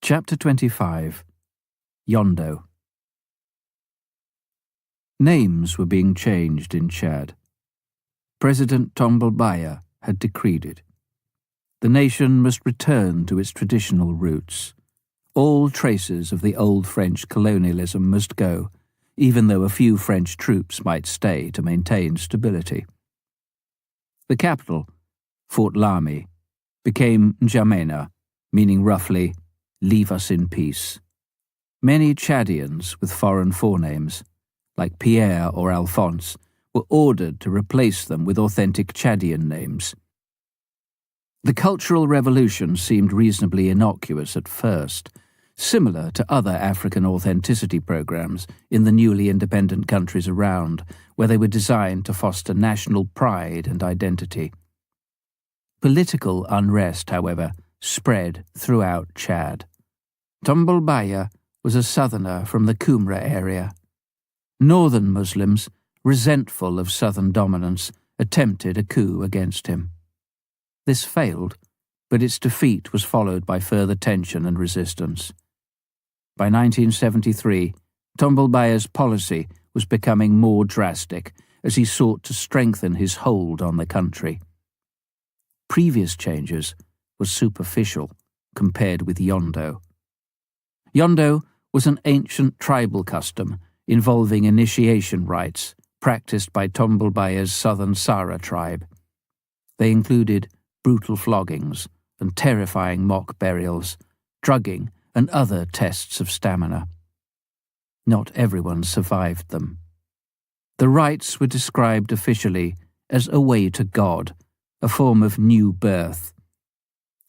Chapter 25. Yodo. Names were being changed in Chad. President Tombalbaya had decreed it. The nation must return to its traditional roots. All traces of the old French colonialism must go, even though a few French troops might stay to maintain stability. The capital, Fort Lamy, became N'Djamena, meaning roughly, "Leave us in peace." Many Chadians with foreign forenames, like Pierre or Alphonse, were ordered to replace them with authentic Chadian names. The Cultural Revolution seemed reasonably innocuous at first, similar to other African authenticity programs in the newly independent countries around, where they were designed to foster national pride and identity. Political unrest, however, spread throughout Chad. Tombalbaya was a southerner from the Coumra area. Northern Muslims, resentful of southern dominance, attempted a coup against him. This failed, but its defeat was followed by further tension and resistance. By 1973, Tombalbaya's policy was becoming more drastic as he sought to strengthen his hold on the country. Previous changes were superficial compared with Yodo. Yodo was an ancient tribal custom involving initiation rites practiced by Tombalbaya's southern Sara tribe. They included brutal floggings and terrifying mock burials, drugging, and other tests of stamina. Not everyone survived them. The rites were described officially as a way to God, a form of new birth.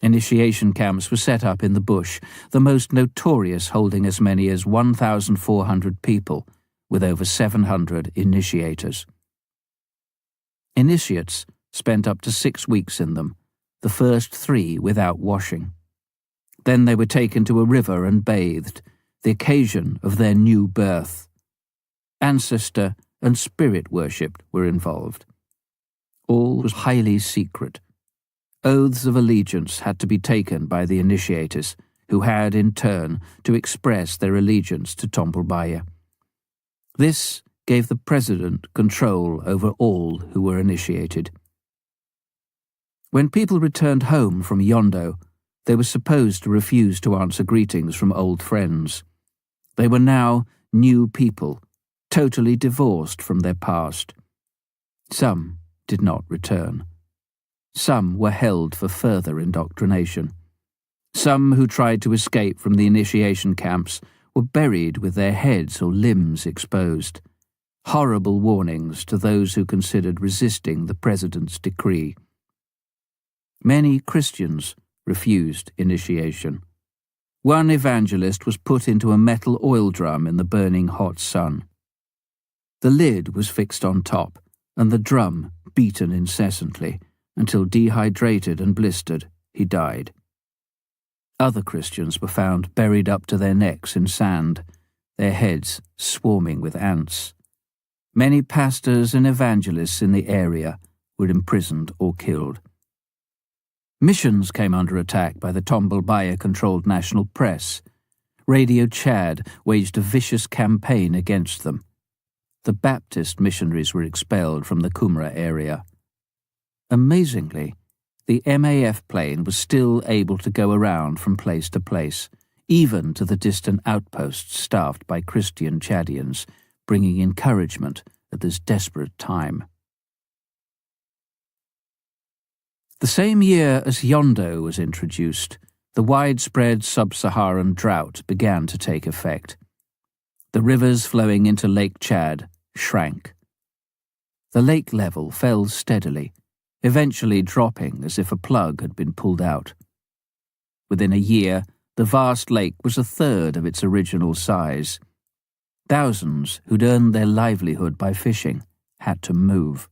Initiation camps were set up in the bush, the most notorious holding as many as 1,400 people, with over 700 initiators. Initiates spent up to 6 weeks in them, the first 3 without washing. Then they were taken to a river and bathed, the occasion of their new birth. Ancestor and spirit worship were involved. All was highly secret. Oaths of allegiance had to be taken by the initiators, who had, in turn, to express their allegiance to Tombalbaya. This gave the president control over all who were initiated. When people returned home from Yodo, they were supposed to refuse to answer greetings from old friends. They were now new people, totally divorced from their past. Some did not return. Some were held for further indoctrination. Some who tried to escape from the initiation camps were buried with their heads or limbs exposed. Horrible warnings to those who considered resisting the president's decree. Many Christians refused initiation. One evangelist was put into a metal oil drum in the burning hot sun. The lid was fixed on top, and the drum beaten incessantly, until dehydrated and blistered, he died. Other Christians were found buried up to their necks in sand, their heads swarming with ants. Many pastors and evangelists in the area were imprisoned or killed. Missions came under attack by the Tombalbaya-controlled national press. Radio Chad waged a vicious campaign against them. The Baptist missionaries were expelled from the Coumra area. Amazingly, the MAF plane was still able to go around from place to place, even to the distant outposts staffed by Christian Chadians, bringing encouragement at this desperate time. The same year as Yodo was introduced, the widespread sub-Saharan drought began to take effect. The rivers flowing into Lake Chad shrank. The lake level fell steadily, eventually dropping as if a plug had been pulled out. Within a year, the vast lake was a third of its original size. Thousands who'd earned their livelihood by fishing had to move.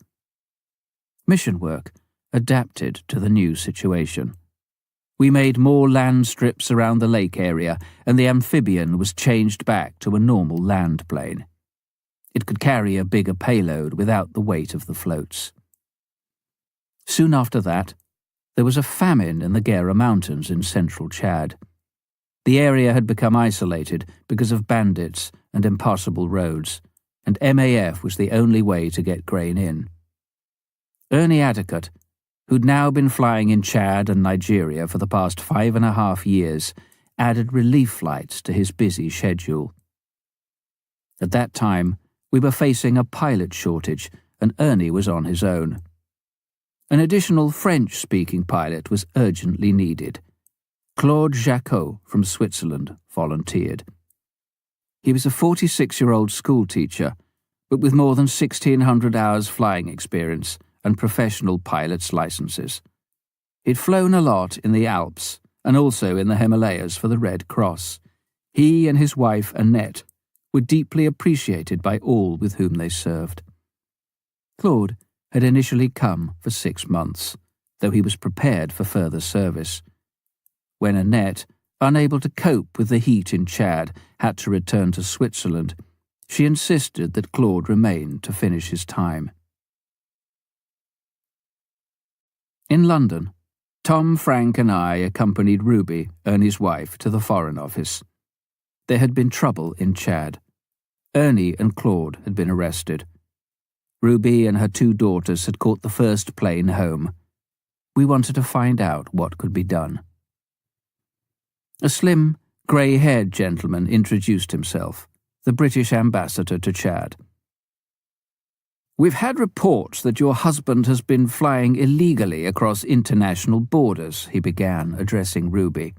Mission work adapted to the new situation. We made more land strips around the lake area, and the amphibian was changed back to a normal land plane. It could carry a bigger payload without the weight of the floats. Soon after that, there was a famine in the Gera Mountains in central Chad. The area had become isolated because of bandits and impassable roads, and MAF was the only way to get grain in. Ernie Addicott, who'd now been flying in Chad and Nigeria for the past 5.5 years, added relief flights to his busy schedule. At that time, we were facing a pilot shortage, and Ernie was on his own. An additional French-speaking pilot was urgently needed. Claude Jacot from Switzerland volunteered. He was a 46-year-old schoolteacher, but with more than 1,600 hours flying experience and professional pilot's licenses. He'd flown a lot in the Alps and also in the Himalayas for the Red Cross. He and his wife, Annette, were deeply appreciated by all with whom they served. Claude had initially come for 6 months, though he was prepared for further service. When Annette, unable to cope with the heat in Chad, had to return to Switzerland, she insisted that Claude remain to finish his time. In London, Tom, Frank and I accompanied Ruby, Ernie's wife, to the Foreign Office. There had been trouble in Chad. Ernie and Claude had been arrested. Ruby and her 2 daughters had caught the first plane home. We wanted to find out what could be done. A slim, grey-haired gentleman introduced himself, the British ambassador to Chad. "We've had reports that your husband has been flying illegally across international borders," he began, addressing Ruby.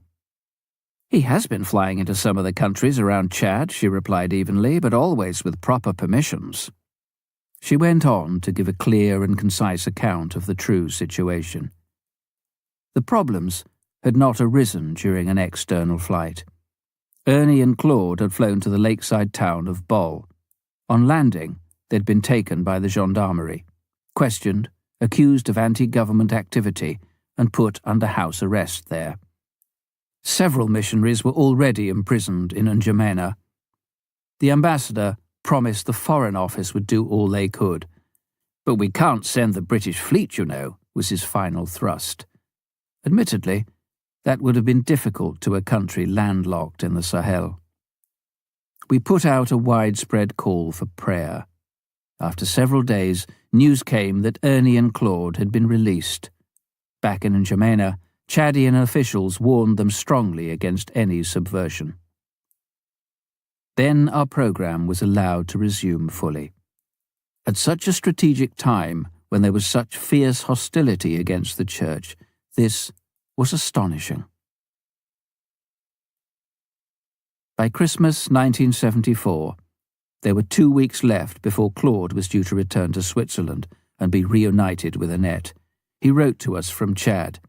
"He has been flying into some of the countries around Chad," she replied evenly, "but always with proper permissions." She went on to give a clear and concise account of the true situation. The problems had not arisen during an external flight. Ernie and Claude had flown to the lakeside town of Bol. On landing, they'd been taken by the gendarmerie, questioned, accused of anti-government activity, and put under house arrest there. Several missionaries were already imprisoned in N'Djamena. The ambassador promised the Foreign Office would do all they could. "But we can't send the British fleet, you know," was his final thrust. Admittedly, that would have been difficult to a country landlocked in the Sahel. We put out a widespread call for prayer. After several days, news came that Ernie and Claude had been released. Back in N'Djamena, Chadian officials warned them strongly against any subversion. Then our program was allowed to resume fully. At such a strategic time, when there was such fierce hostility against the Church, this was astonishing. By Christmas 1974, there were 2 weeks left before Claude was due to return to Switzerland and be reunited with Annette. He wrote to us from Chad.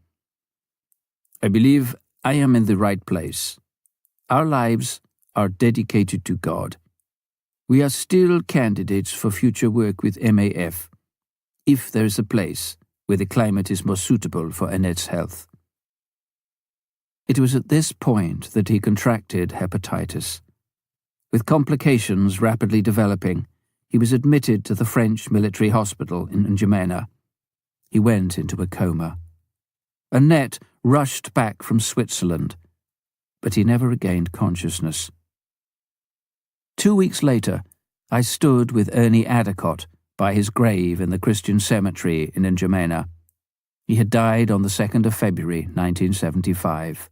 "I believe I am in the right place. Our lives are dedicated to God. We are still candidates for future work with MAF, if there is a place where the climate is more suitable for Annette's health." It was at this point that he contracted hepatitis. With complications rapidly developing, he was admitted to the French military hospital in N'Djamena. He went into a coma. Annette rushed back from Switzerland, but he never regained consciousness. 2 weeks later, I stood with Ernie Addicott by his grave in the Christian cemetery in N'Djamena. He had died on the 2nd of February, 1975.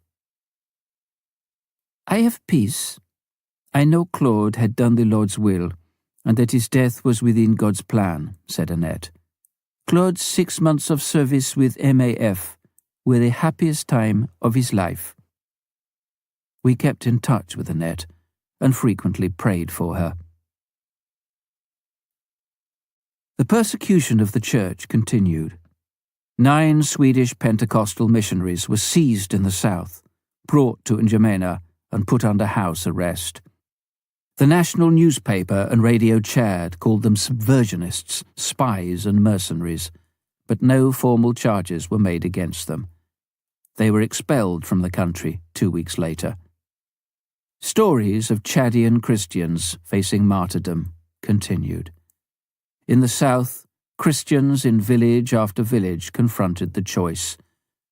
"I have peace. I know Claude had done the Lord's will, and that his death was within God's plan," said Annette. "Claude's 6 months of service with MAF were the happiest time of his life." We kept in touch with Annette and frequently prayed for her. The persecution of the Church continued. 9 Swedish Pentecostal missionaries were seized in the south, brought to N'Djamena, and put under house arrest. The national newspaper and Radio Chad called them subversionists, spies and mercenaries, but no formal charges were made against them. They were expelled from the country 2 weeks later. Stories of Chadian Christians facing martyrdom continued. In the south, Christians in village after village confronted the choice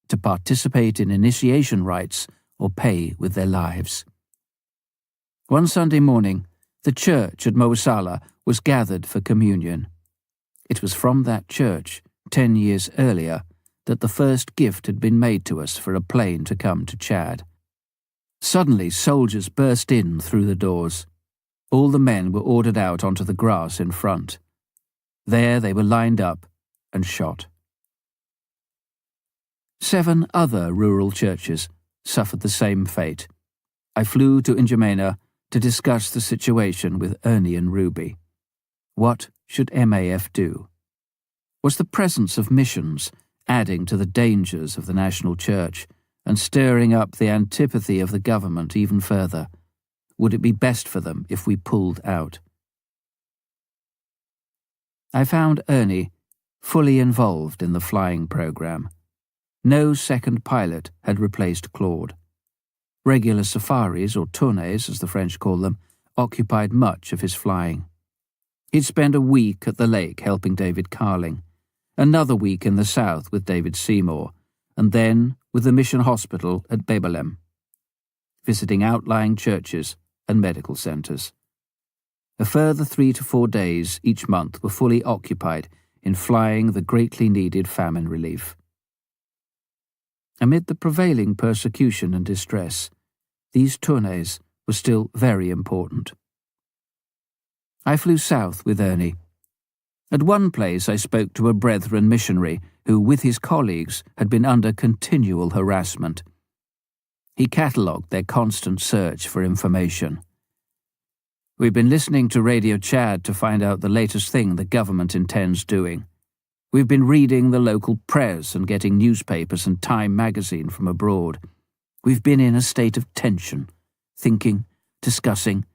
to participate in initiation rites or pay with their lives. One Sunday morning, the church at Mousala was gathered for communion. It was from that church, 10 years earlier, that the first gift had been made to us for a plane to come to Chad. Suddenly, soldiers burst in through the doors. All the men were ordered out onto the grass in front. There they were lined up and shot. 7 other rural churches suffered the same fate. I flew to N'Djamena to discuss the situation with Ernie and Ruby. What should MAF do? Was the presence of missions adding to the dangers of the national church and stirring up the antipathy of the government even further? Would it be best for them if we pulled out? I found Ernie fully involved in the flying program. No second pilot had replaced Claude. Regular safaris, or tournées as the French call them, occupied much of his flying. He'd spend a week at the lake helping David Carling, another week in the south with David Seymour, and then with the mission hospital at Bebalem, visiting outlying churches and medical centres. A further 3 to 4 days each month were fully occupied in flying the greatly needed famine relief. Amid the prevailing persecution and distress, these tournées were still very important. I flew south with Ernie. At one place I spoke to a Brethren missionary who, with his colleagues, had been under continual harassment. He catalogued their constant search for information. "We've been listening to Radio Chad to find out the latest thing the government intends doing. We've been reading the local press and getting newspapers and Time magazine from abroad. We've been in a state of tension, thinking, discussing,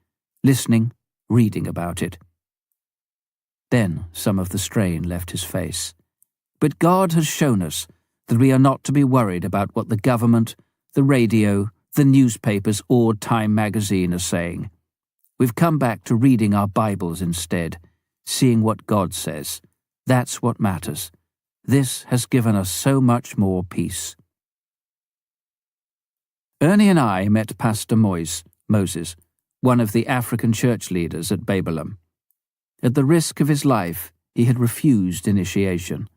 listening, reading about it." Then some of the strain left his face. "But God has shown us that we are not to be worried about what the government, the radio, the newspapers or Time magazine are saying. We've come back to reading our Bibles instead, seeing what God says. That's what matters. This has given us so much more peace." Ernie and I met Pastor Moses, one of the African church leaders at Bebalem. At the risk of his life, he had refused initiation.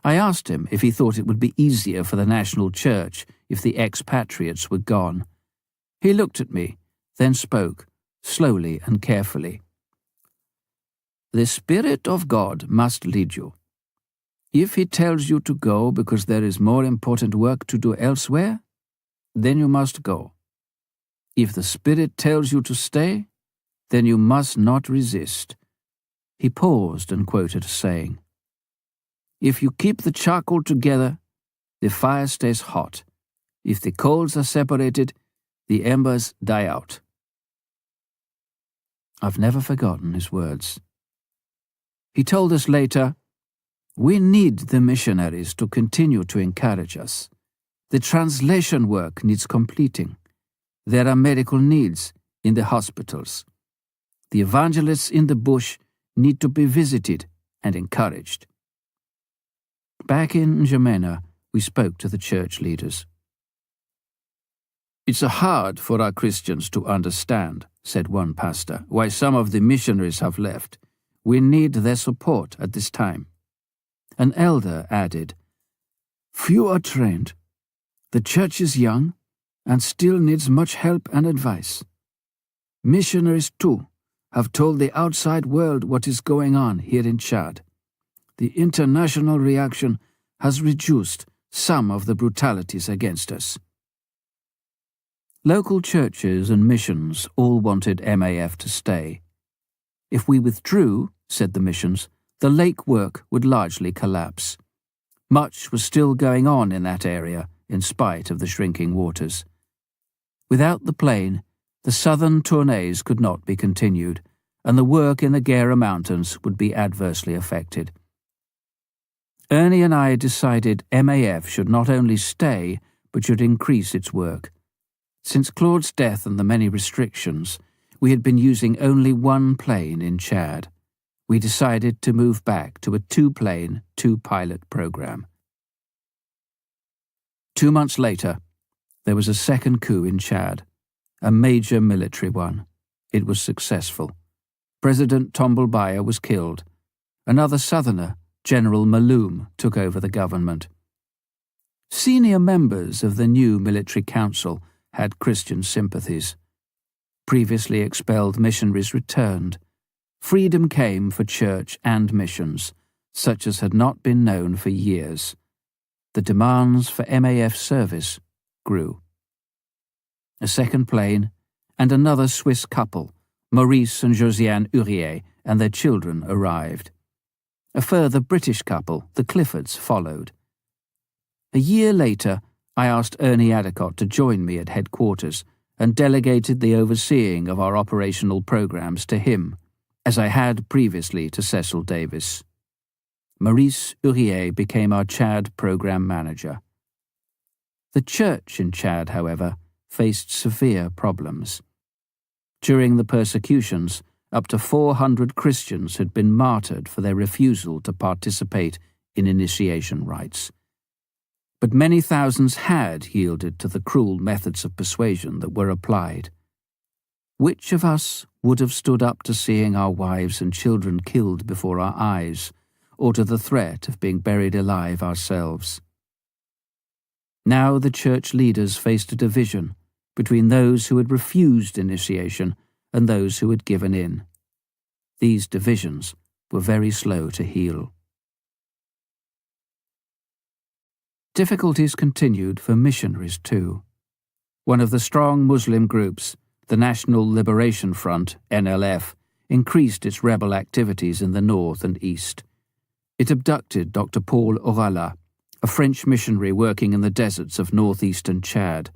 I asked him if he thought it would be easier for the national church if the expatriates were gone. He looked at me, then spoke, slowly and carefully. "The Spirit of God must lead you. If He tells you to go because there is more important work to do elsewhere, then you must go. If the Spirit tells you to stay, then you must not resist." He paused and quoted a saying. "If you keep the charcoal together, the fire stays hot. If the coals are separated, the embers die out." I've never forgotten his words. He told us later, "We need the missionaries to continue to encourage us. The translation work needs completing. There are medical needs in the hospitals. The evangelists in the bush need to be visited and encouraged." Back in N'Djamena, we spoke to the church leaders. "It's hard for our Christians to understand," said one pastor, "why some of the missionaries have left. We need their support at this time." An elder added, "Few are trained. The church is young and still needs much help and advice. Missionaries, too, have told the outside world what is going on here in Chad. The international reaction has reduced some of the brutalities against us." Local churches and missions all wanted MAF to stay. If we withdrew, said the missions, the lake work would largely collapse. Much was still going on in that area, in spite of the shrinking waters. Without the plane, the southern tournées could not be continued, and the work in the Gera Mountains would be adversely affected. Ernie and I decided MAF should not only stay, but should increase its work. Since Claude's death and the many restrictions, we had been using only one plane in Chad. We decided to move back to a 2-plane, 2-pilot program. 2 months later, There was a second coup in Chad, a major military one. It was successful. President Tombalbaye was killed. Another southerner, General Maloum, took over the government. Senior members of the new military council had Christian sympathies. Previously expelled missionaries returned. Freedom came for church and missions, such as had not been known for years. The demands for MAF service grew. A second plane and another Swiss couple, Maryse and Josiane Hurier, and their children arrived. A further British couple, the Cliffords, followed. A year later, I asked Ernie Addicott to join me at headquarters and delegated the overseeing of our operational programs to him, as I had previously to Cecil Davis. Maryse Hurier became our Chad program manager. The church in Chad, however, faced severe problems. During the persecutions, up to 400 Christians had been martyred for their refusal to participate in initiation rites. But many thousands had yielded to the cruel methods of persuasion that were applied. Which of us would have stood up to seeing our wives and children killed before our eyes, or to the threat of being buried alive ourselves? Now the church leaders faced a division between those who had refused initiation and those who had given in. These divisions were very slow to heal. Difficulties continued for missionaries too. One of the strong Muslim groups, the National Liberation Front, NLF, increased its rebel activities in the north and east. It abducted Dr. Paul Orala, a French missionary working in the deserts of northeastern Chad.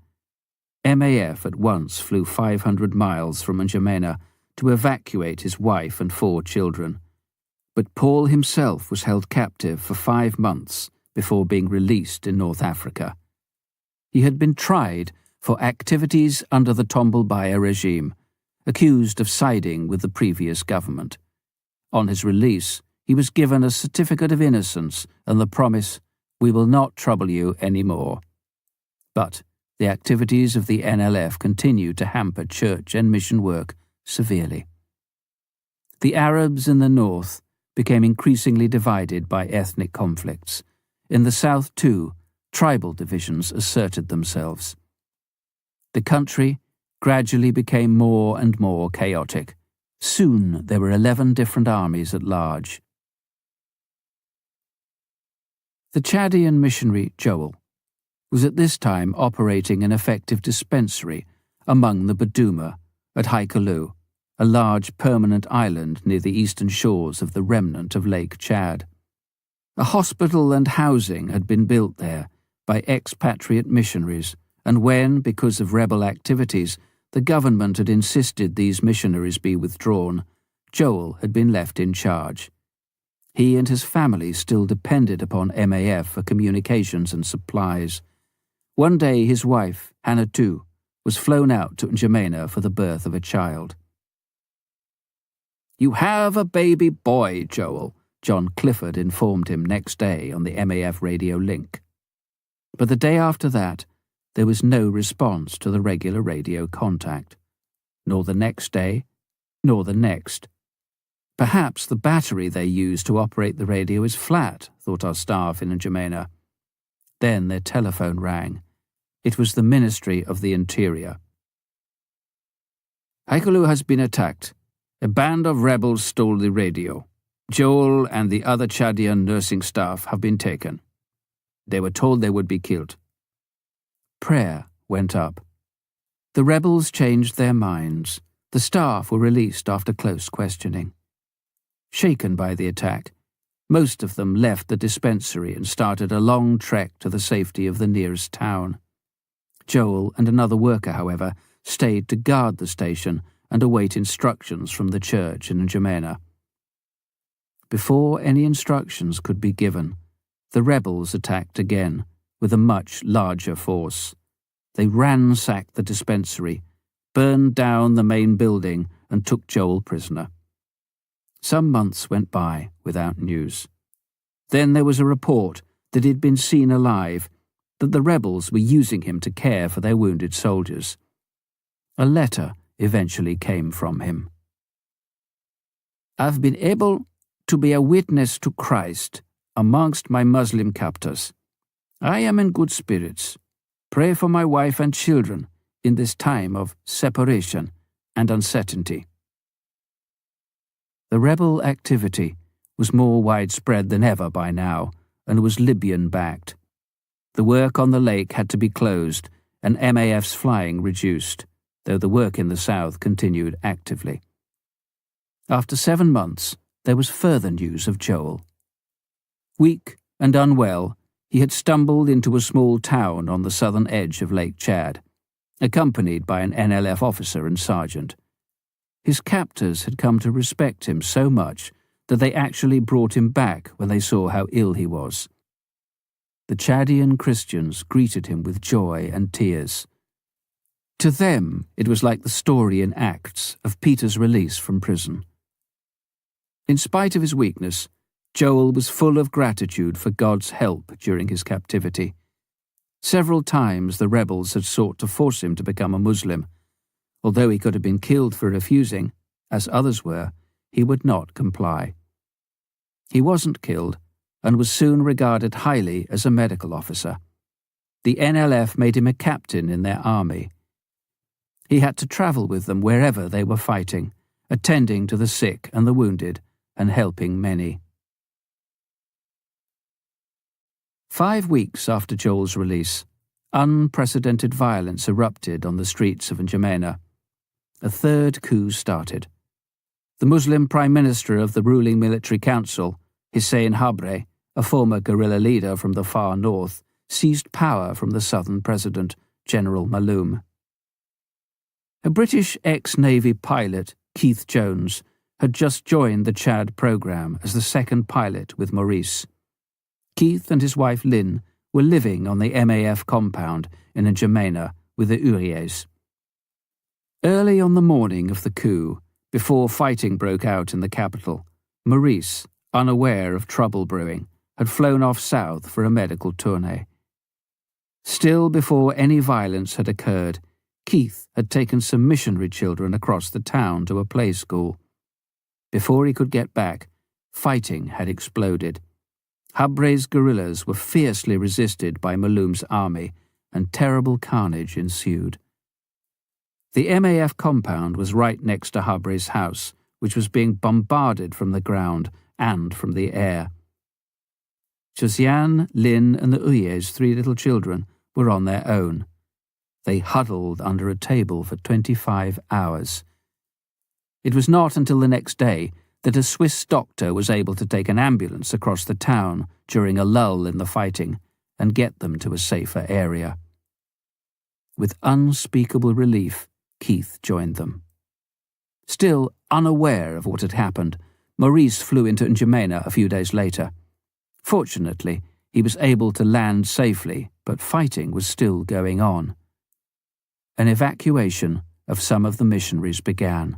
MAF at once flew 500 miles from N'Djamena to evacuate his wife and 4 children. But Paul himself was held captive for 5 months before being released in North Africa. He had been tried for activities under the Tombalbaye regime, accused of siding with the previous government. On his release, he was given a certificate of innocence and the promise, "We will not trouble you any more." But the activities of the NLF continued to hamper church and mission work severely. The Arabs in the north became increasingly divided by ethnic conflicts. In the south, too, tribal divisions asserted themselves. The country gradually became more and more chaotic. Soon there were 11 different armies at large. The Chadian missionary Joel was at this time operating an effective dispensary among the Baduma at Haikulu, a large permanent island near the eastern shores of the remnant of Lake Chad. A hospital and housing had been built there by expatriate missionaries, and when, because of rebel activities, the government had insisted these missionaries be withdrawn, Joel had been left in charge. He and his family still depended upon MAF for communications and supplies. One day his wife, Hannah too, was flown out to N'Djamena for the birth of a child. "You have a baby boy, Joel," John Clifford informed him next day on the MAF radio link. But the day after that, there was no response to the regular radio contact. Nor the next day, nor the next. Perhaps the battery they used to operate the radio is flat, thought our staff in N'Djamena. Then their telephone rang. It was the Ministry of the Interior. "Haikulu has been attacked. A band of rebels stole the radio. Joel and the other Chadian nursing staff have been taken. They were told they would be killed." Prayer went up. The rebels changed their minds. The staff were released after close questioning. Shaken by the attack, most of them left the dispensary and started a long trek to the safety of the nearest town. Joel and another worker, however, stayed to guard the station and await instructions from the church in N'Djamena. Before any instructions could be given, the rebels attacked again, with a much larger force. They ransacked the dispensary, burned down the main building, and took Joel prisoner. Some months went by without news. Then there was a report that he'd been seen alive. that the rebels were using him to care for their wounded soldiers. A letter eventually came from him. "I've been able to be a witness to Christ amongst my Muslim captors. I am in good spirits. Pray for my wife and children in this time of separation and uncertainty." The rebel activity was more widespread than ever by now and was Libyan-backed. The work on the lake had to be closed and MAF's flying reduced, though the work in the south continued actively. After 7 months, there was further news of Joel. Weak and unwell, he had stumbled into a small town on the southern edge of Lake Chad, accompanied by an NLF officer and sergeant. His captors had come to respect him so much that they actually brought him back when they saw how ill he was. The Chadian Christians greeted him with joy and tears. To them, it was like the story in Acts of Peter's release from prison. In spite of his weakness, Joel was full of gratitude for God's help during his captivity. Several times the rebels had sought to force him to become a Muslim. Although he could have been killed for refusing, as others were, he would not comply. He wasn't killed, and was soon regarded highly as a medical officer. The NLF made him a captain in their army. He had to travel with them wherever they were fighting, attending to the sick and the wounded, and helping many. 5 weeks after Joel's release, unprecedented violence erupted on the streets of N'Djamena. A third coup started. The Muslim Prime Minister of the ruling military council, Hissène Habré, a former guerrilla leader from the far north, seized power from the southern president, General Malloum. A British ex-Navy pilot, Keith Jones, had just joined the Chad program as the second pilot with Maryse. Keith and his wife Lynn were living on the MAF compound in N'Djamena with the Ouriers. Early on the morning of the coup, before fighting broke out in the capital, Maryse, unaware of trouble brewing, had flown off south for a medical tournée. Still before any violence had occurred, Keith had taken some missionary children across the town to a play school. Before he could get back, fighting had exploded. Habré's guerrillas were fiercely resisted by Malloum's army, and terrible carnage ensued. The MAF compound was right next to Habré's house, which was being bombarded from the ground and from the air. Josiane, Lynn, and the Ouriers' 3 little children were on their own. They huddled under a table for 25 hours. It was not until the next day that a Swiss doctor was able to take an ambulance across the town during a lull in the fighting and get them to a safer area. With unspeakable relief, Keith joined them. Still unaware of what had happened, Maryse flew into N'Djamena a few days later. Fortunately, he was able to land safely, but fighting was still going on. An evacuation of some of the missionaries began.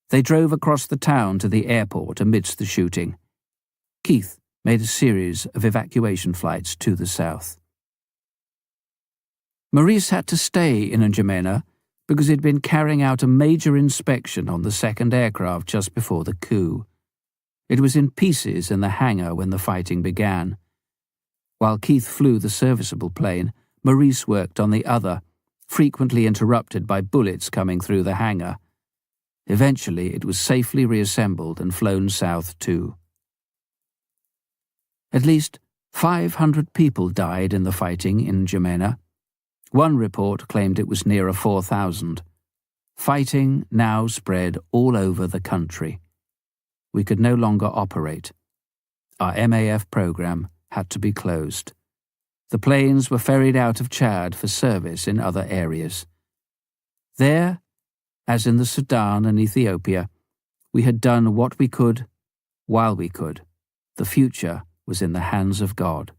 They drove across the town to the airport amidst the shooting. Keith made a series of evacuation flights to the south. Maryse had to stay in N'Djamena because he'd been carrying out a major inspection on the second aircraft just before the coup. It was in pieces in the hangar when the fighting began. While Keith flew the serviceable plane, Maryse worked on the other, frequently interrupted by bullets coming through the hangar. Eventually, it was safely reassembled and flown south too. At least 500 people died in the fighting in N'Djamena. One report claimed it was nearer 4,000. Fighting now spread all over the country. We could no longer operate. Our MAF program had to be closed. The planes were ferried out of Chad for service in other areas. There, as in the Sudan and Ethiopia, we had done what we could while we could. The future was in the hands of God.